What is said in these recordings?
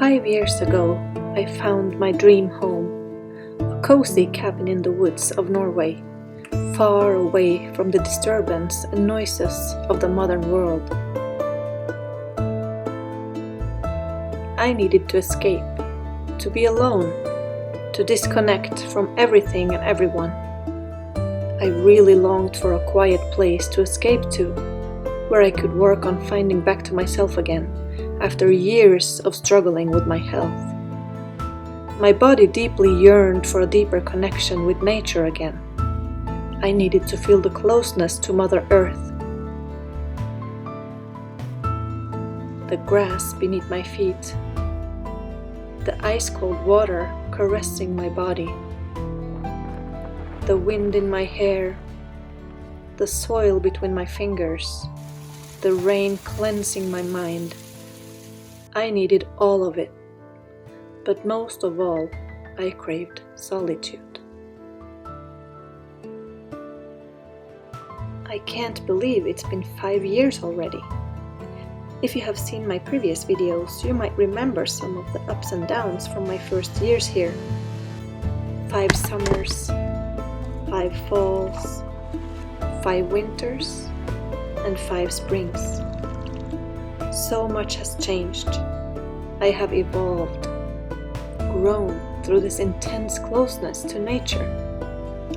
5 years ago, I found my dream home, a cozy cabin in the woods of Norway, far away from the disturbance and noises of the modern world. I needed to escape, to be alone, to disconnect from everything and everyone. I really longed for a quiet place to escape to, where I could work on finding back to myself again after years of struggling with my health. My body deeply yearned for a deeper connection with nature again. I needed to feel the closeness to Mother Earth. The grass beneath my feet, the ice-cold water caressing my body, the wind in my hair, the soil between my fingers, the rain cleansing my mind. I needed all of it, but most of all, I craved solitude. I can't believe it's been 5 years already. If you have seen my previous videos, you might remember some of the ups and downs from my first years here. 5 summers, 5 falls, 5 winters, and 5 springs. So much has changed. I have evolved, grown through this intense closeness to nature.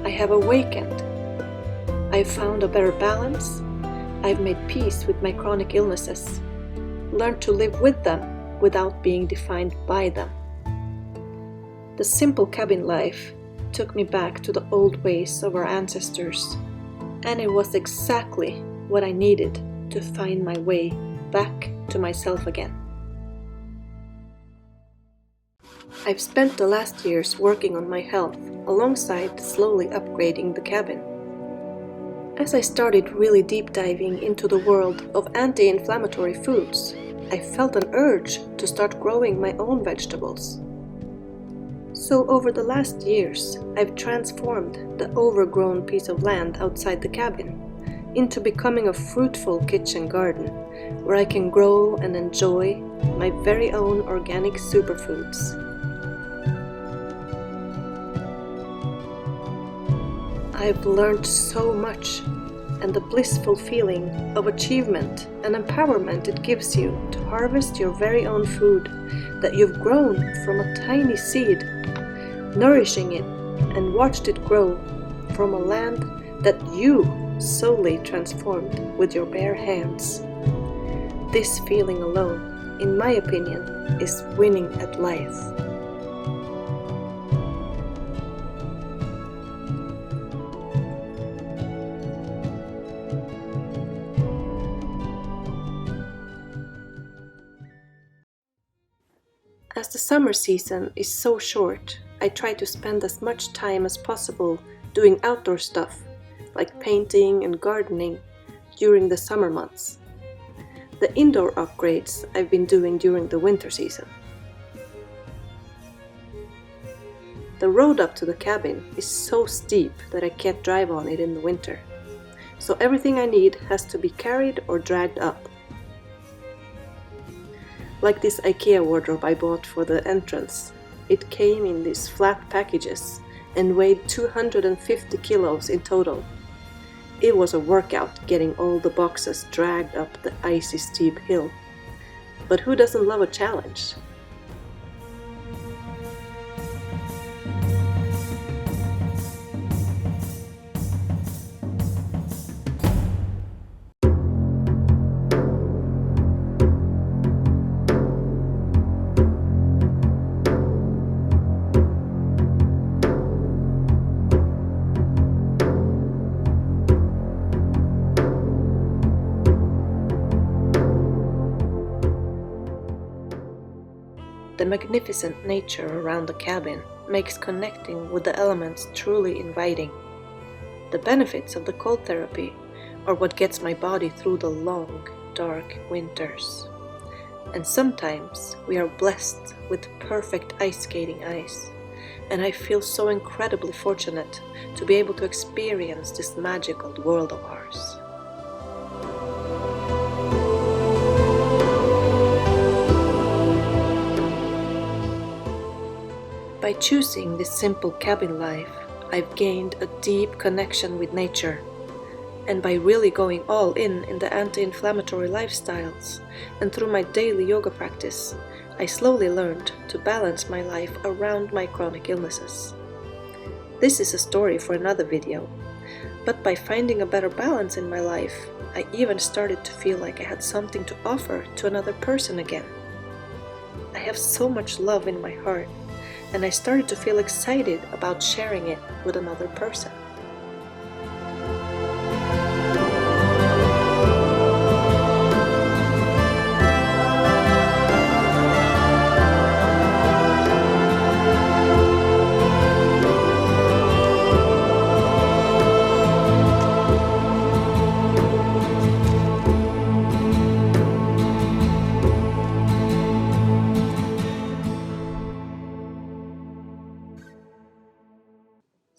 I have awakened. I've found a better balance. I've made peace with my chronic illnesses, learned to live with them without being defined by them. The simple cabin life took me back to the old ways of our ancestors, and it was exactly what I needed to find my way back to myself again. I've spent the last years working on my health alongside slowly upgrading the cabin. As I started really deep diving into the world of anti-inflammatory foods, I felt an urge to start growing my own vegetables. So over the last years, I've transformed the overgrown piece of land outside the cabin into becoming a fruitful kitchen garden where I can grow and enjoy my very own organic superfoods. I've learned so much, and the blissful feeling of achievement and empowerment it gives you to harvest your very own food that you've grown from a tiny seed, nourishing it and watched it grow from a land that you solely transformed with your bare hands. This feeling alone, in my opinion, is winning at life. As the summer season is so short, I try to spend as much time as possible doing outdoor stuff, like painting and gardening, during the summer months. The indoor upgrades I've been doing during the winter season. The road up to the cabin is so steep that I can't drive on it in the winter, so everything I need has to be carried or dragged up. Like this IKEA wardrobe I bought for the entrance. It came in these flat packages and weighed 250 kilos in total. It was a workout getting all the boxes dragged up the icy steep hill. But who doesn't love a challenge? The magnificent nature around the cabin makes connecting with the elements truly inviting. The benefits of the cold therapy are what gets my body through the long, dark winters. And sometimes we are blessed with perfect ice skating ice, and I feel so incredibly fortunate to be able to experience this magical world of ours. By choosing this simple cabin life, I've gained a deep connection with nature. And by really going all in the anti-inflammatory lifestyles and through my daily yoga practice, I slowly learned to balance my life around my chronic illnesses. This is a story for another video, but by finding a better balance in my life, I even started to feel like I had something to offer to another person again. I have so much love in my heart, and I started to feel excited about sharing it with another person.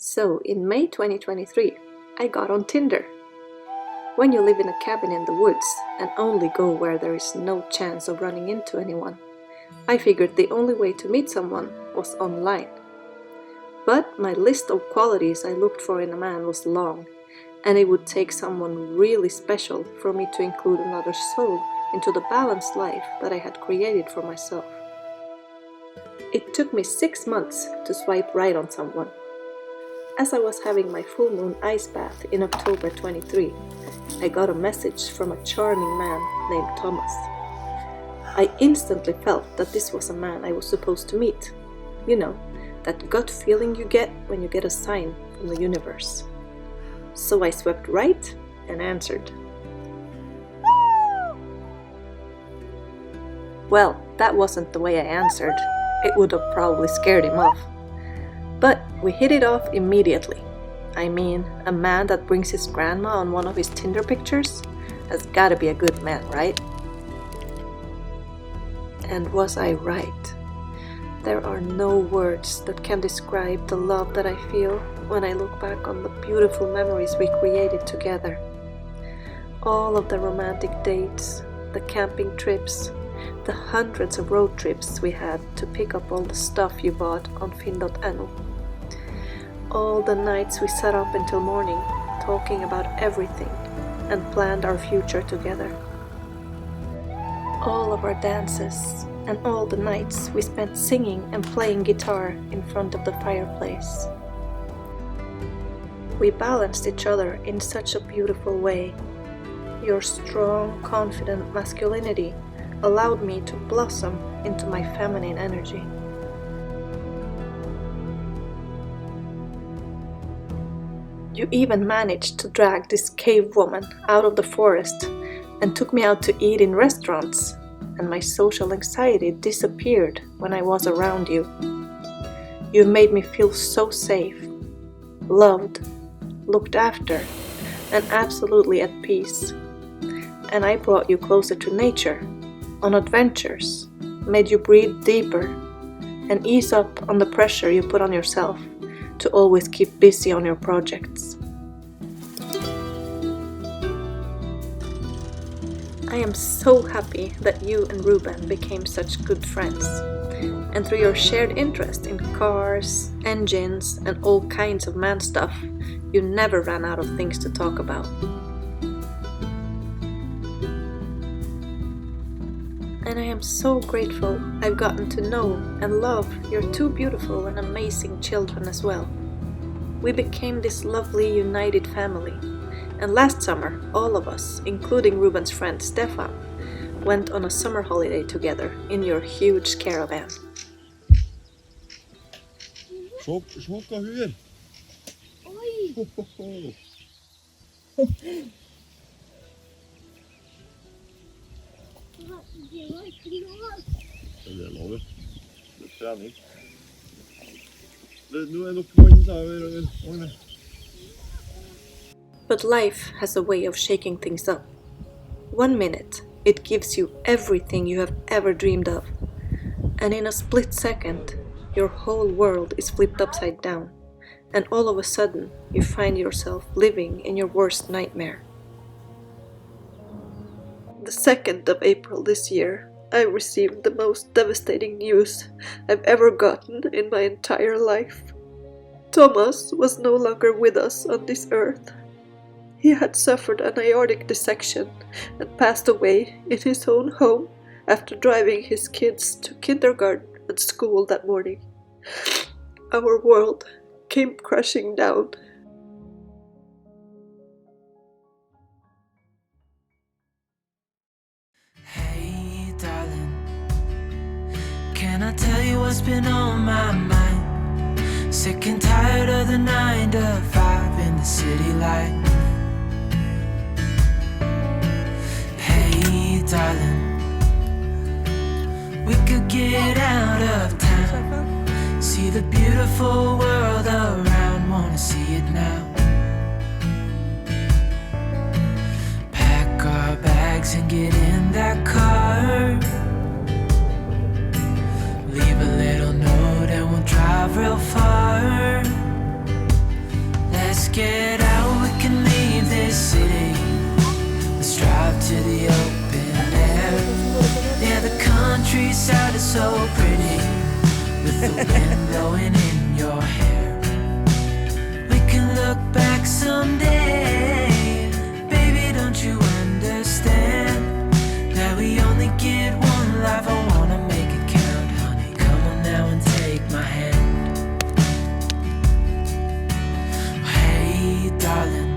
So, in May 2023, I got on Tinder. When you live in a cabin in the woods and only go where there is no chance of running into anyone, I figured the only way to meet someone was online. But my list of qualities I looked for in a man was long, and it would take someone really special for me to include another soul into the balanced life that I had created for myself. It took me 6 months to swipe right on someone. As I was having my full moon ice bath in October 23, I got a message from a charming man named Thomas. I instantly felt that this was a man I was supposed to meet. You know, that gut feeling you get when you get a sign from the universe. So I swept right and answered. Well, that wasn't the way I answered. It would have probably scared him off. But we hit it off immediately. I mean, a man that brings his grandma on one of his Tinder pictures has gotta be a good man, right? And was I right? There are no words that can describe the love that I feel when I look back on the beautiful memories we created together. All of the romantic dates, the camping trips, the hundreds of road trips we had to pick up all the stuff you bought on finn.no. All the nights we sat up until morning, talking about everything, and planned our future together. All of our dances, and all the nights we spent singing and playing guitar in front of the fireplace. We balanced each other in such a beautiful way. Your strong, confident masculinity allowed me to blossom into my feminine energy. You even managed to drag this cave woman out of the forest and took me out to eat in restaurants, and my social anxiety disappeared when I was around you. You made me feel so safe, loved, looked after, and absolutely at peace. And I brought you closer to nature, on adventures, made you breathe deeper, and ease up on the pressure you put on yourself to always keep busy on your projects. I am so happy that you and Ruben became such good friends, and through your shared interest in cars, engines, and all kinds of man stuff, you never ran out of things to talk about. And I am so grateful I've gotten to know and love your two beautiful and amazing children as well. We became this lovely united family, and last summer all of us, including Ruben's friend Stefan, went on a summer holiday together in your huge caravan. Sjokka hur? Oj! Det var klart. Det er lov. Det er trening. Nå er nok vann, sa jeg. But life has a way of shaking things up. 1 minute, it gives you everything you have ever dreamed of. And in a split second, your whole world is flipped upside down. And all of a sudden, you find yourself living in your worst nightmare. The 2nd of April this year, I received the most devastating news I've ever gotten in my entire life. Thomas was no longer with us on this earth. He had suffered an aortic dissection and passed away in his own home after driving his kids to kindergarten and school that morning. Our world came crashing down. Hey darling, can I tell you what's been on my mind? Sick and tired of the 9 to 5 in the city life. Hey darling, we could get out of town, see the beautiful world around, wanna see it now. Pack our bags and get in that car, leave a little note and we'll drive real far. Let's get out, we can leave this city, let's drive to the open air. Yeah, the countryside is so pretty, with the wind blowing in your hair. We can look back someday, baby, don't you understand that we only get one life? I wanna make it count, honey, come on now and take my hand. Hey darling,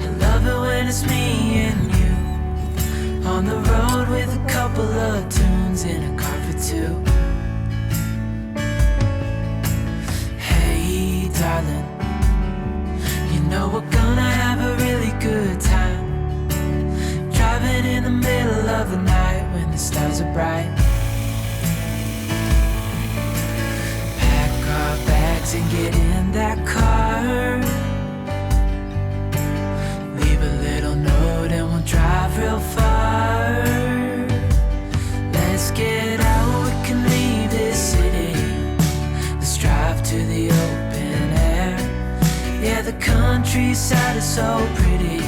I love it when it's me and you, on the road with a couple of tunes in a car for two. Hey darling, you know we're gonna have a really good time, driving in the middle of the night when the stars are bright. Pack our bags and get in that car, leave a little note and we'll drive real far. Let's get out, we can leave this city, let's drive to the open air. Yeah, the countryside is so pretty,